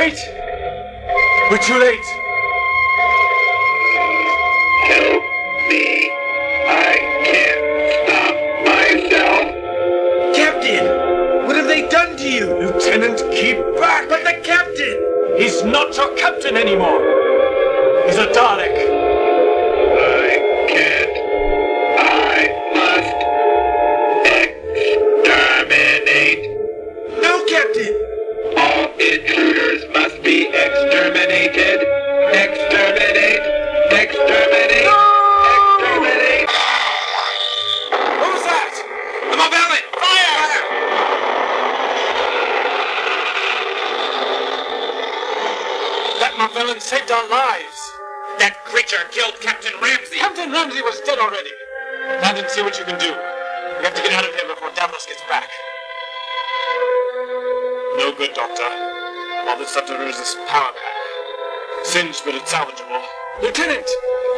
Wait! We're too late! Help me. I can't stop myself. Captain! What have they done to you? Lieutenant, keep back! But the captain! He's not your captain anymore! He's a Dalek! I can't. I must exterminate. No, Captain! All intruders must be exterminated. Exterminate. Exterminate. No! Exterminate. What was that? The Mobility! Fire! That Marvellin saved our lives! That creature killed Captain Ramsey. Captain Ramsey was dead already! Landon, see what you can do. We have to get out of here before Davros gets back. No good, Doctor. All that's left of her is this power pack. Singed, but it's salvageable. Lieutenant!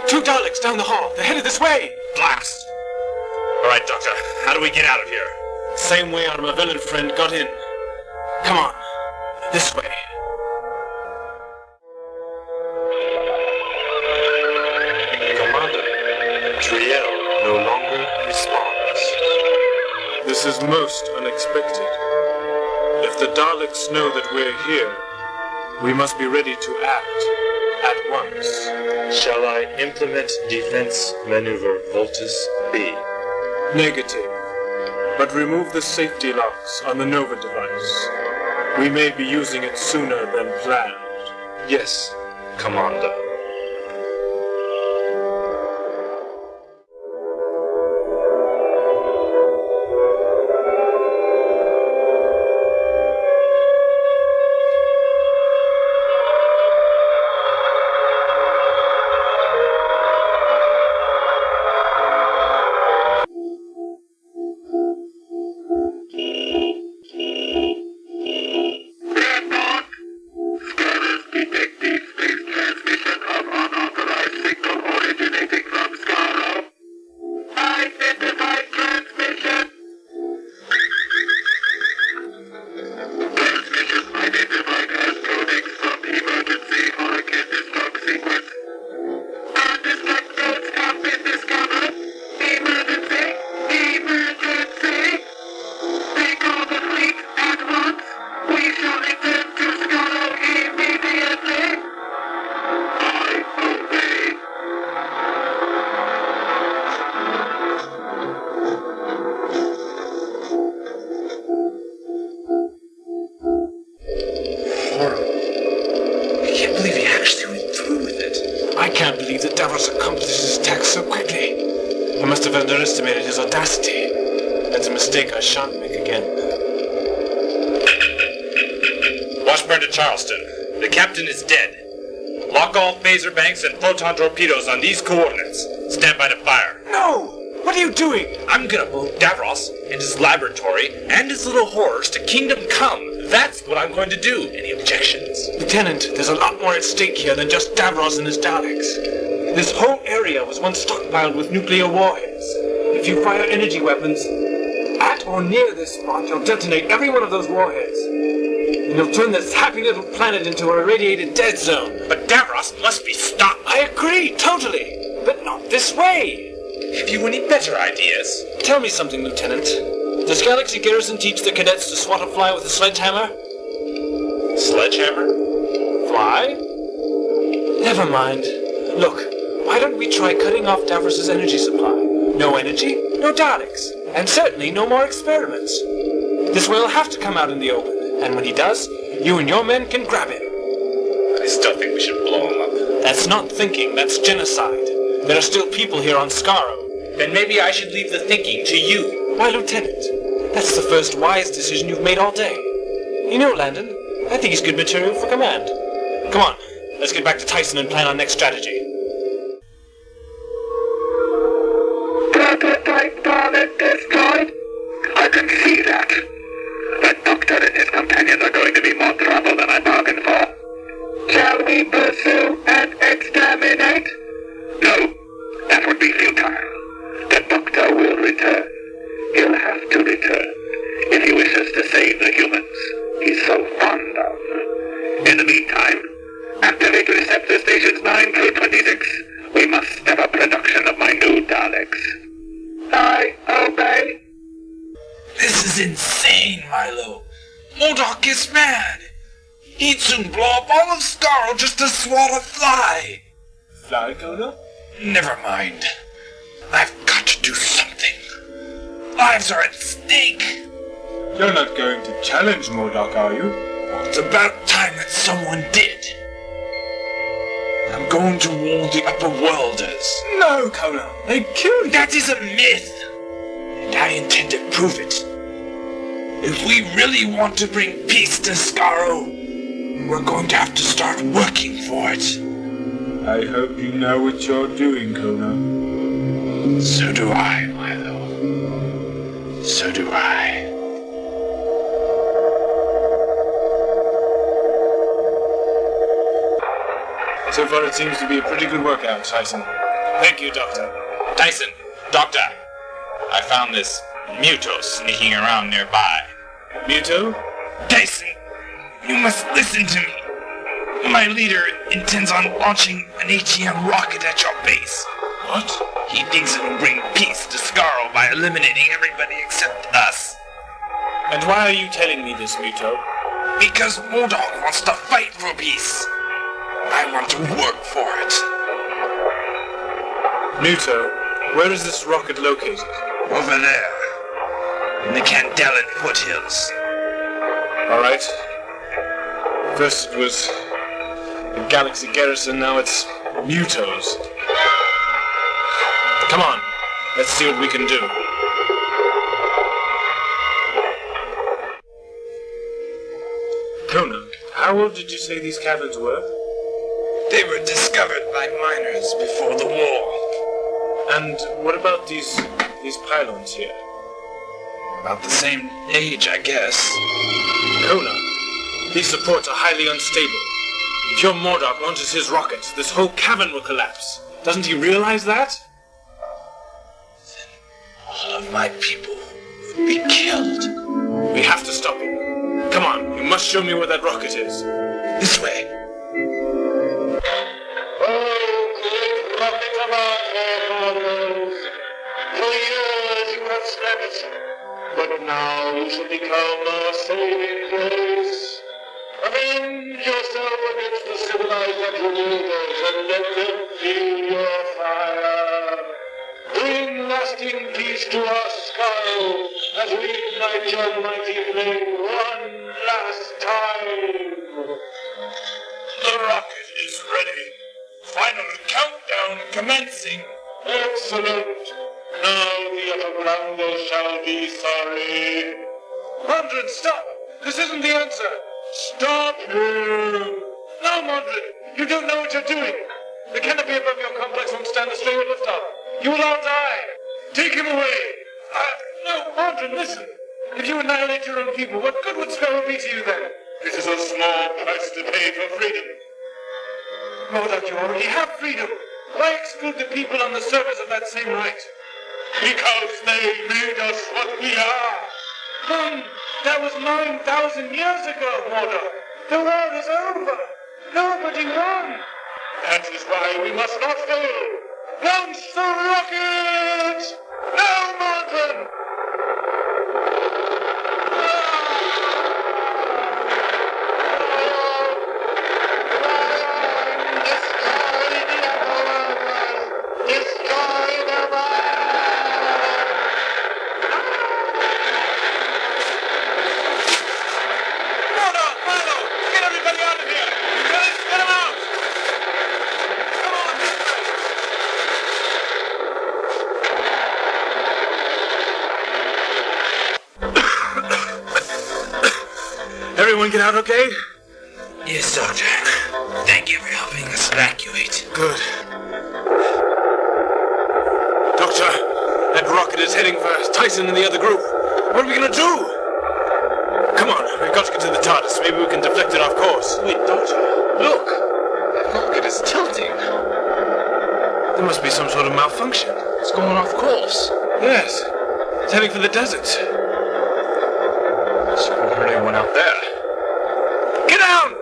2 Daleks down the hall. They're headed this way! Blast! All right, Doctor. How do we get out of here? Same way our Marvellin friend got in. Come on. This way. Commander, Triel no longer responds. This is most unexpected. If the Daleks know that we're here, we must be ready to act at once. Shall I implement defense maneuver Voltus B? Negative. But remove the safety locks on the Nova device. We may be using it sooner than planned. Yes, Commander. Scaro's detected space transmission of unauthorized signal originating from Skaro. Identified transmission. Transmission identified as coding from emergency hurricane destruct sequence. Undestruct nodes have been discovered. Emergency. Emergency. Recall the fleet at once. We shall return to Skaro immediately. I obey. I can't believe he actually went through with it. I can't believe that Davros accomplished his attack so quickly. I must have underestimated his audacity. That's a mistake I shan't make again. Washburn to Charleston. The captain is dead. Lock all phaser banks and photon torpedoes on these coordinates. Stand by to fire. No! What are you doing? I'm gonna move Davros and his laboratory and his little horrors to Kingdom Come. That's what I'm going to do. Any objections? Lieutenant, there's a lot more at stake here than just Davros and his Daleks. This whole area was once stockpiled with nuclear warheads. If you fire energy weapons at or near this spot, you'll detonate every one of those warheads. And you'll turn this happy little planet into a irradiated dead zone. But Davros must be stopped. I agree, totally. But not this way. Have you any better ideas? Tell me something, Lieutenant. Does Galaxy Garrison teach their cadets to swat a fly with a sledgehammer? Sledgehammer? Fly? Never mind. Look, why don't we try cutting off Davros' energy supply? No energy, no Daleks, and certainly no more experiments. This way he'll have to come out in the open, and when he does, you and your men can grab him. I still think we should blow him up. That's not thinking, that's genocide. There are still people here on Skaro. Then maybe I should leave the thinking to you. Why, Lieutenant, that's the first wise decision you've made all day. You know, Landon, I think he's good material for command. Come on, let's get back to Tyson and plan our next strategy. Prototype Dalek destroyed. I can see that. The Doctor and his companions are going to be more trouble than I bargained for. Shall we pursue and exterminate? No, that would be futile. The Doctor will return. He'll have to return if he wishes to save the humans he's so fond of. In In the meantime, activate receptor stations 9 through 26. We must step up production of my new Daleks. I obey. This is insane, Milo. MODOK is mad. He'd soon blow up all of Skaro just to swat a fly. Fly, Kona? Never mind. I've got to do something. Lives are at stake. You're not going to challenge MODOK, are you? It's about time that someone did. I'm going to warn the upper worlders. No, Kona. They killed you. That is a myth. And I intend to prove it. If we really want to bring peace to Skaro, we're going to have to start working for it. I hope you know what you're doing, Kona. So do I, Milo. So do I. So far it seems to be a pretty good workout, Tyson. Thank you, Doctor. Tyson, Doctor, I found this Muto sneaking around nearby. Muto? Tyson, you must listen to me. My leader intends on launching an ATM rocket at your base. What? He thinks it'll bring peace to Skaro by eliminating everybody except us. And why are you telling me this, Muto? Because MODOK wants to fight for peace. I want to work for it. Muto, where is this rocket located? Over there. In the Candelan foothills. Alright. First it was the Galaxy Garrison, now it's Muto's. Come on, let's see what we can do. Kona, how old did you say these caverns were? They were discovered by miners before the war. And what about these pylons here? About the same age, I guess. Kona, these supports are highly unstable. If your MODOK launches his rocket, this whole cavern will collapse. Doesn't he realize that? All of my people would be killed. We have to stop him. Come on, you must show me where that rocket is. This way. For years you have slept, but now you shall become our saving grace. Avenge yourself against the civilized intruders and let them feel your fire. Bring lasting peace to our Skaro as we ignite your mighty flame one last time. The rocket is ready. Final countdown commencing. Excellent. Now the upper grounders shall be sorry. Mordred, stop! This isn't the answer! Stop him! No, Mordred! You don't know what you're doing! The canopy above your complex won't stand the strain of liftoff! You will all die! Take him away! No, Mordred, listen! If you annihilate your own people, what good would Skaro be to you then? It is a small price to pay for freedom. MODOK, you already have freedom! Why exclude the people on the surface of that same right? Because they made us what we are. That was 9,000 years ago, MODOK! The war is over! Nobody won! That is why we must not fail. Launch the rocket! Now, Mordred! Everyone get out okay? Yes, Doctor. Thank you for helping us evacuate. Good. Doctor, that rocket is heading for Tyson and the other group. What are we gonna do? Come on, we've got to get to the TARDIS. Maybe we can deflect it off course. Wait, Doctor. Look! That rocket is tilting. There must be some sort of malfunction. It's going off course. Yes. It's heading for the desert. So we heard anyone out there. Get down!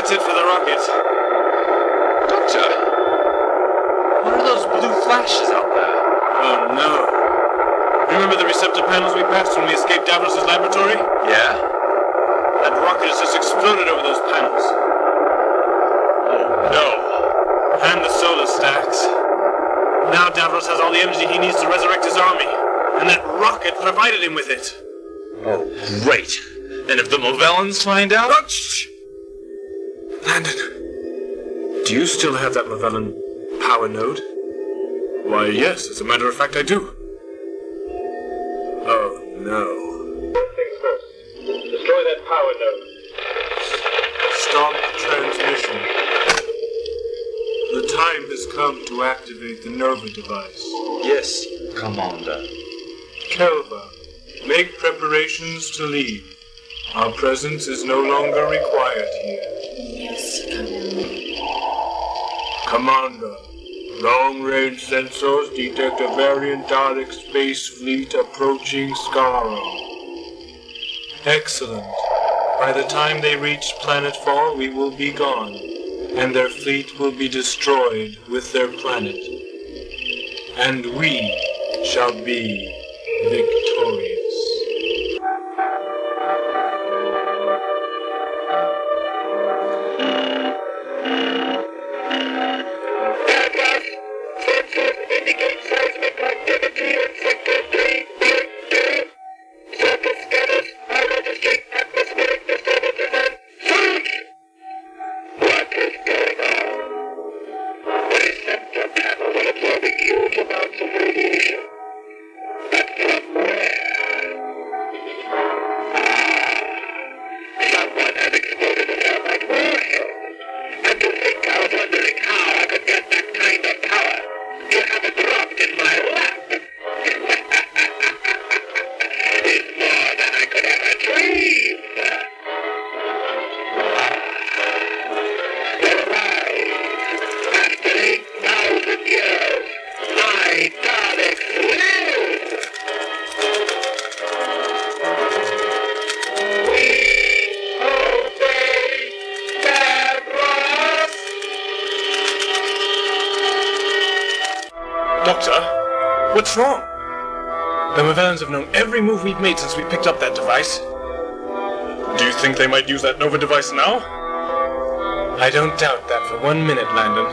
that's it for the rocket. Doctor, what are those blue flashes out there? Oh no. Remember the receptor panels we passed when we escaped Davros' laboratory? Yeah? That rocket has just exploded over those panels. Oh no. And the solar stacks. Now Davros has all the energy he needs to resurrect his army. And that rocket provided him with it. Oh, great. And if the Movellans find out? Landon, do you still have that Movellan power node? Why, yes, as a matter of fact, I do. Oh, no. First things first. Destroy that power node. Stop transmission. The time has come to activate the Nova device. Yes, Commander. Kelva, make preparations to leave. Our presence is no longer required here. Yes, Commander. Commander, long-range sensors detect a variant Dalek space fleet approaching Skaro. Excellent. By the time they reach planetfall, we will be gone, and their fleet will be destroyed with their planet. And we shall be victorious. Davros, sensors indicate seismic activity in Sector 3.2. Surface scanners are registering atmospheric disturbances and sound. What is going on? The receptor panels are absorbing huge amounts of radiation. But from where? Someone has exploded a thermite warhead. And to think I was wondering how I could get that kind of power. You have it dropped in my lap. It's more than I could ever dream. After 8,000 years, my Daleks live! We obey Davros! Doctor, what's wrong? The Movellans have known every move we've made since we picked up that device. Do you think they might use that Nova device now? I don't doubt that for 1 minute, Landon.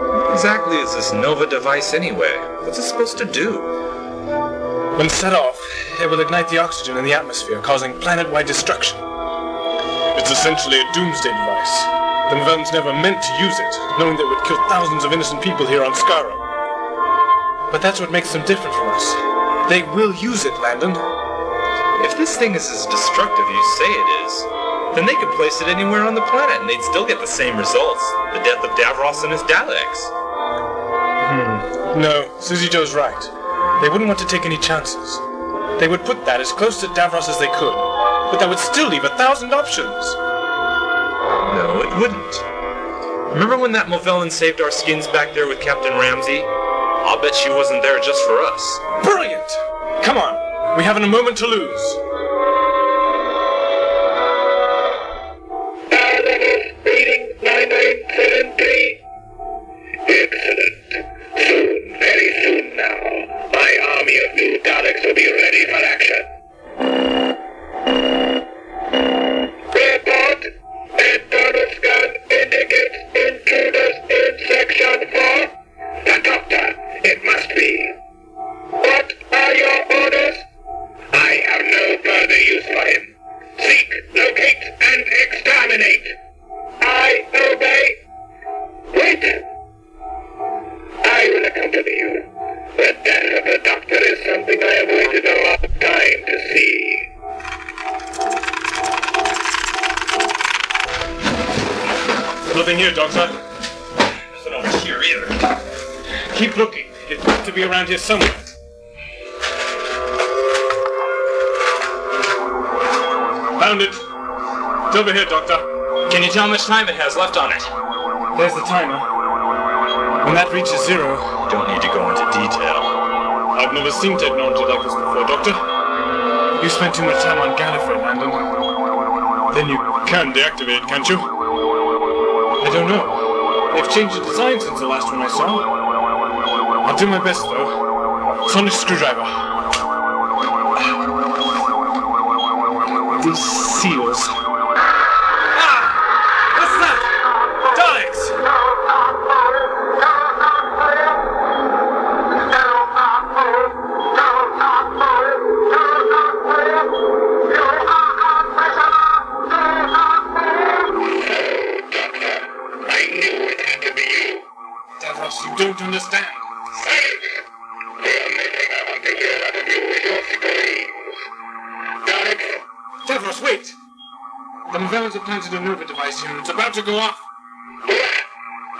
What exactly is this Nova device anyway? What's it supposed to do? When set off, it will ignite the oxygen in the atmosphere, causing planet-wide destruction. It's essentially a doomsday device. The Movellans never meant to use it, knowing that it would kill thousands of innocent people here on Skaro. But that's what makes them different from us. They will use it, Landon. If this thing is as destructive as you say it is, then they could place it anywhere on the planet and they'd still get the same results. The death of Davros and his Daleks. No, Susie Joe's right. They wouldn't want to take any chances. They would put that as close to Davros as they could, but that would still leave 1,000 options. No, it wouldn't. Remember when that Movellan saved our skins back there with Captain Ramsey? I'll bet she wasn't there just for us. Brilliant! Come on, we haven't a moment to lose. Davros reading 9973. Excellent. Soon, very soon now, my army of new Daleks will be ready for action. Report. Internal scan indicates intruders in Section 4. The Doctor, it must be. What are your orders? I have no further use for him. Seek, locate, and exterminate. I obey. Wait. I will accompany you. The death of the Doctor is something I have waited a long time to see. Nothing here, Doctor. Nothing over here either. Keep looking. It's got to be around here somewhere. Found it. It's over here, Doctor. Can you tell how much time it has left on it? There's the timer. When that reaches 0... You don't need to go into detail. I've never seen technology like this before, Doctor. You spent too much time on Gallifrey, Landon. Then you can deactivate it, can't you? I don't know. They've changed the design since the last one I saw. I'll do my best, though. Sonic screwdriver. These seals. Ah! What's that? Daleks! Davros, you don't understand. Davros, wait! The Mavellans have planted a Nova device here and it's about to go off. I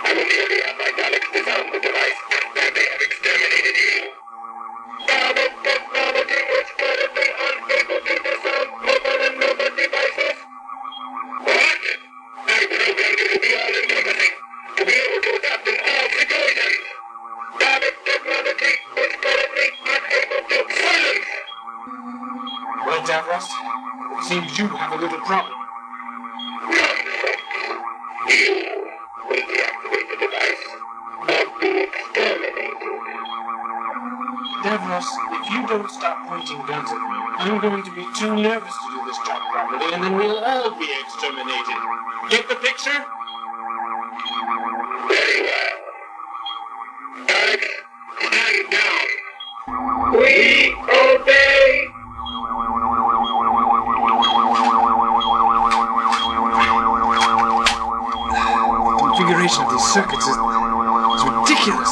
will merely have my Daleks disarm the device, and they have exterminated you. Dalek technology was currently unable to disarm Mavellen Nova devices. What? I programmed it to be all-encompassing, to be able to adapt in all situations. Dalek technology was currently unable to silence. Well, Davros, it seems you have a little problem. Davros, if you don't stop pointing guns at me, I'm going to be too nervous to do this job properly, and then we'll all be exterminated. Get the picture? Very well. Daleks, stand down. We obey. The configuration of these circuits is ridiculous.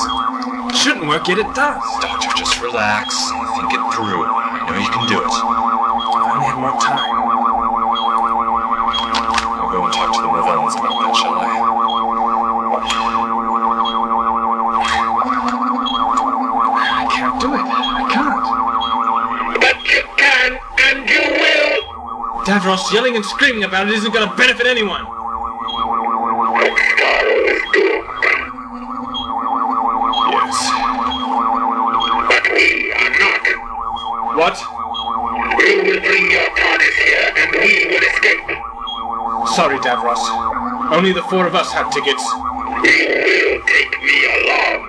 It shouldn't work, yet it does. Doctor, just relax. Think it through. I know you can do it. If I only had more time. I'll go and talk to the Mavellans about that, shall I? I can't do it. I can't. But you can, and you will. Davros yelling and screaming about it isn't going to benefit anyone. Skaro is doomed. Yes. But we are not. What? We will bring your TARDIS here, and we will escape. Sorry, Davros. Only the four of us have tickets. You will take me along.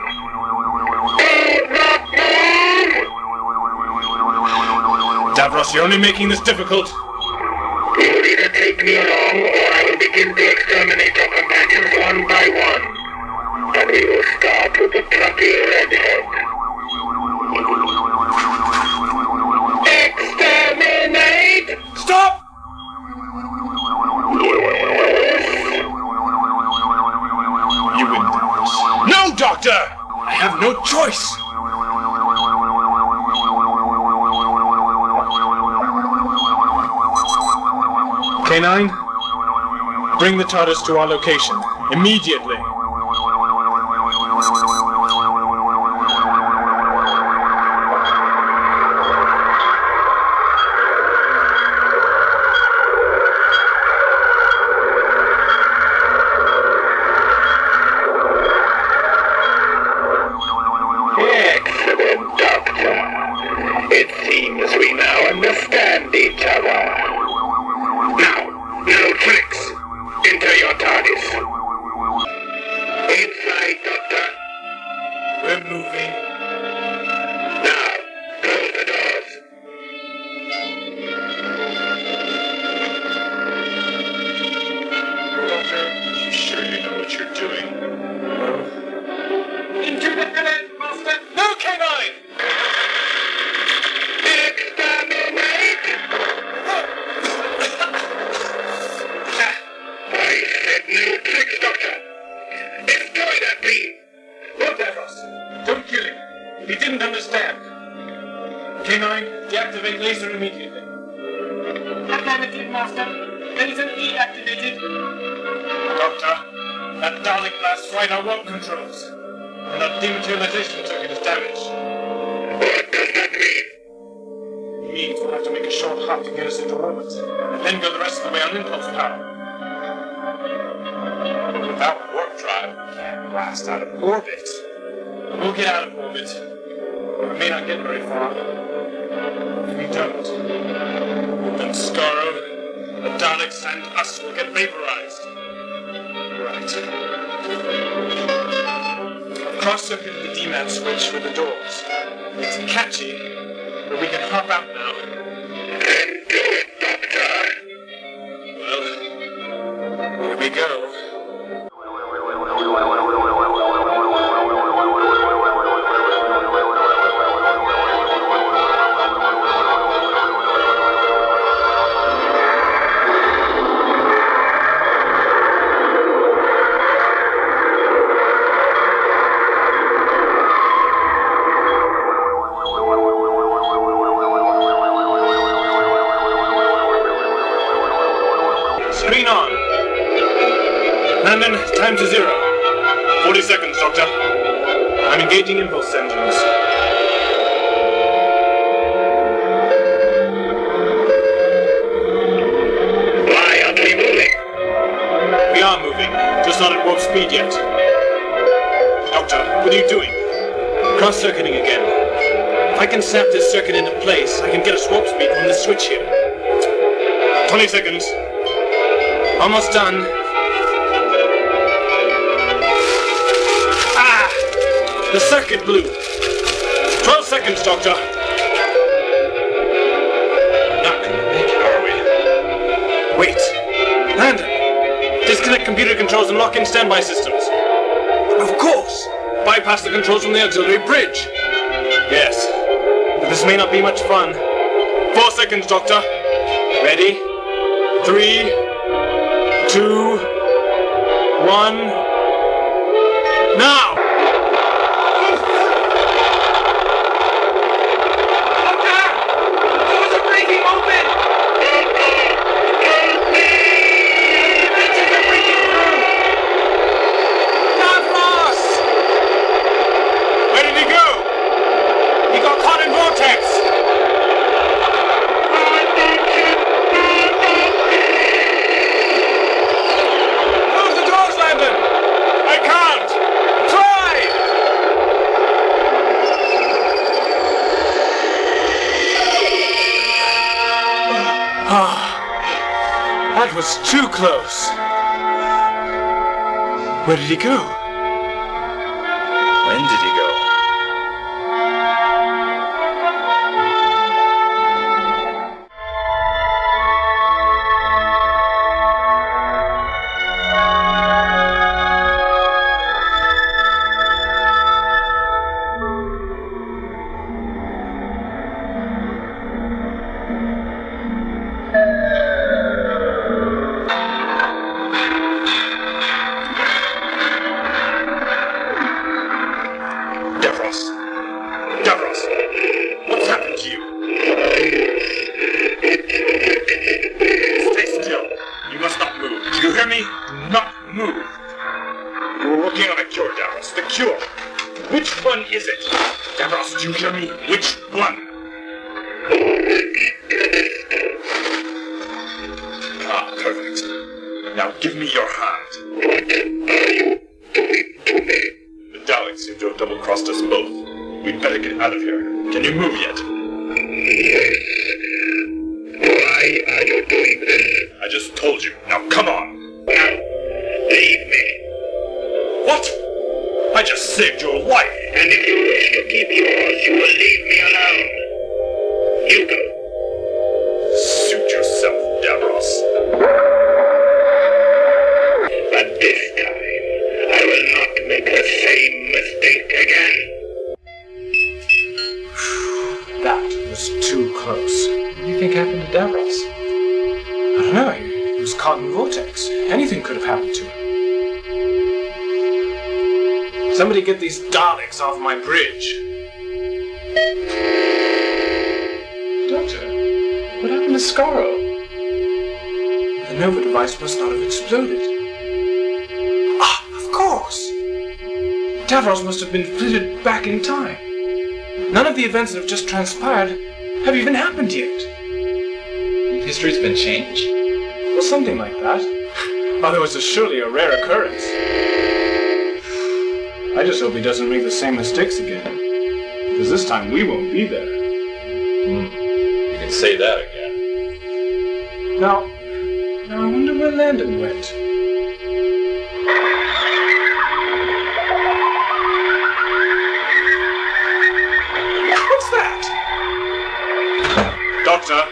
Do not move! Davros, you're only making this difficult. You will either take me along, or I will begin to exterminate your companions one by one. And we will start with the plucky redhead. Exterminate! Stop! You win, Davros. No, Doctor! I have no choice! K9, bring the TARDIS to our location, immediately. Excellent, Doctor. It seems we now understand each other. Now, no tricks. Enter your TARDIS. Inside, Doctor. We're moving. Now, close the doors. Doctor, You sure you know what you're doing? into the grenade, Master! No, K9! Exterminate! I said no tricks, Doctor. Destroy that beam. No, Davros. Don't kill him. He didn't understand. K9, deactivate laser immediately. Affirmative, Master. Laser deactivated. Doctor, that Dalek blast fried our warp controls. And that dematerialization circuit is damaged. What does that mean? It means we'll have to make a short hop to get us into orbit, and then go the rest of the way on impulse power. Without warp drive, we can't blast out of orbit. We'll get out of orbit. We may not get very far. If we don't, then Skaro, the Daleks, and us will get vaporized. Right. I've cross-circuited the DMAT switch for the doors. It's catchy, but we can hop out now. Well, here we go. Screen on. Landon, time to 0. 40 seconds, Doctor. I'm engaging impulse engines. Why aren't we moving? We are moving, just not at warp speed yet. Doctor, what are you doing? Cross-circuiting again. If I can snap this circuit into place, I can get us warp speed from this switch here. 20 seconds. Almost done. Ah! The circuit blew. 12 seconds, Doctor. Not gonna make it, are we? Wait. Landon! Disconnect computer controls and lock in standby systems. Of course! Bypass the controls from the auxiliary bridge. Yes. But this may not be much fun. 4 seconds, Doctor. Ready? 3, 2, 1, now! Doctor! Doors are breaking open! Engines are breaking through! Davros! Where did he go? He got caught in vortex! That was too close. Where did he go? When did he go? Davros, what's happened to you? Stay still. You must not move. Do you hear me? Do not move. You were working on a cure, Davros. The cure. Which one is it? Davros, do you hear me? Which one? Ah, perfect. Now give me your hand. What are you doing to me? The Daleks seem to have double-crossed us both. We'd better get out of here. Can you move yet? Yes. Why are you doing this? I just told you. Now come on. Now, leave me. What? I just saved your life. And if you wish to keep yours, you will leave me alone. You go. Suit yourself, Davros. But this time, I will not make the same mistake again. That was too close. What do you think happened to Davros? I don't know. He was caught in the vortex. Anything could have happened to him. Somebody get these Daleks off my bridge. Doctor, what happened to Skaro? The Nova device must not have exploded. Ah, of course! Davros must have been flitted back in time. None of the events that have just transpired have even happened yet. History's been changed? Well, something like that. Otherwise, it's surely a rare occurrence. I just hope he doesn't make the same mistakes again. Because this time we won't be there. You can say that again. Now I wonder where Landon went. Doctor?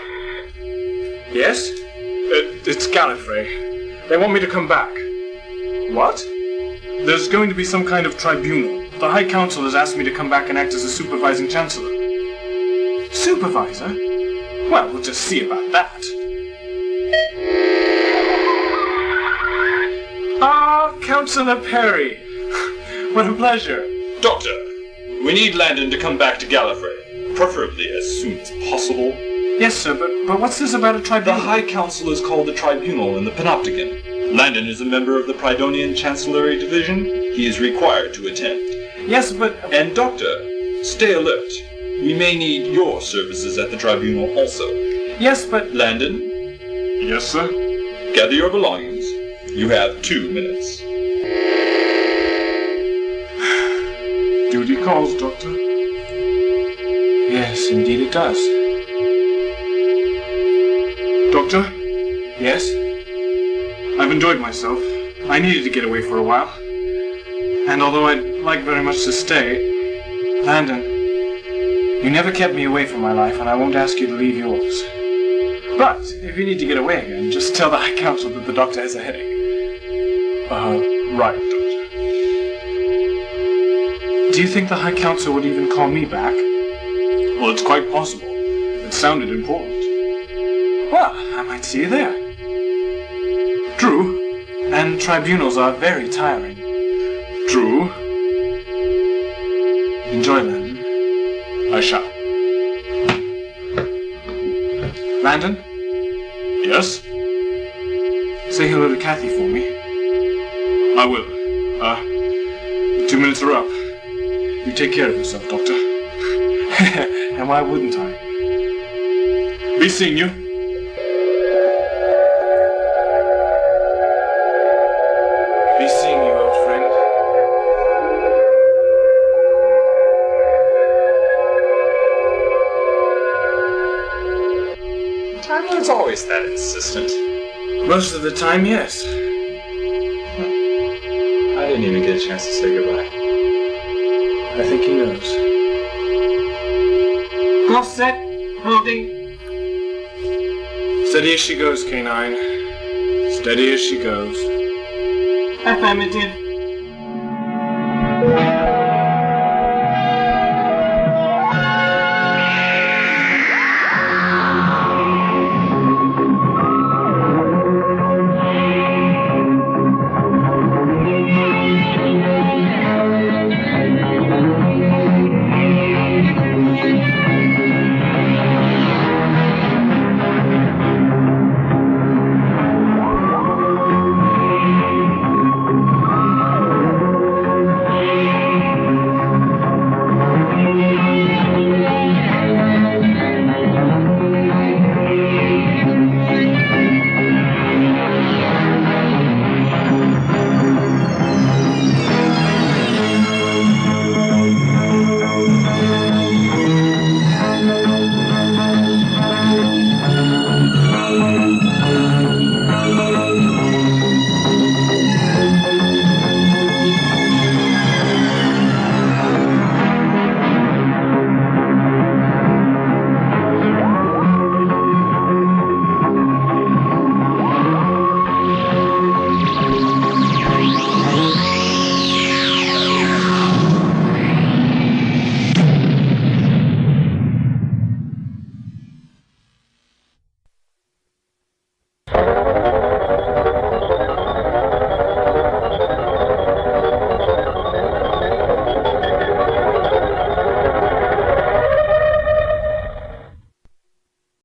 Yes? It's Gallifrey. They want me to come back. What? There's going to be some kind of tribunal. The High Council has asked me to come back and act as a supervising chancellor. Supervisor? Well, we'll just see about that. Ah, Councillor Perry. What a pleasure. Doctor, we need Landon to come back to Gallifrey, preferably as soon as possible. Yes, sir, but what's this about a The tribunal? High Council is called the Tribunal in the Panopticon. Landon is a member of the Pridonian Chancellery Division. He is required to attend. Yes, but... And Doctor, stay alert. We may need your services at the Tribunal also. Yes, but... Landon, Yes, sir? gather your belongings. You have 2 minutes. Duty calls, Doctor. Yes, indeed it does. Doctor? Yes? I've enjoyed myself. I needed to get away for a while. And although I'd like very much to stay, Landon, you never kept me away from my life, and I won't ask you to leave yours. But if you need to get away again, just tell the High Council that the Doctor has a headache. Right, Doctor. Do you think the High Council would even call me back? Well, it's quite possible. It sounded important. Well, I might see you there. True. And tribunals are very tiring. True. Enjoy, Landon. I shall. Landon? Yes? Say hello to Kathy for me. I will. 2 minutes are up. You take care of yourself, Doctor. And why wouldn't I? Be seeing you. Be seeing you, old friend. Time Lord's always that insistent. Most of the time, yes. I didn't even get a chance to say goodbye. I think he knows. All set. Holding. Steady as she goes, K9. Steady as she goes. Affirmative.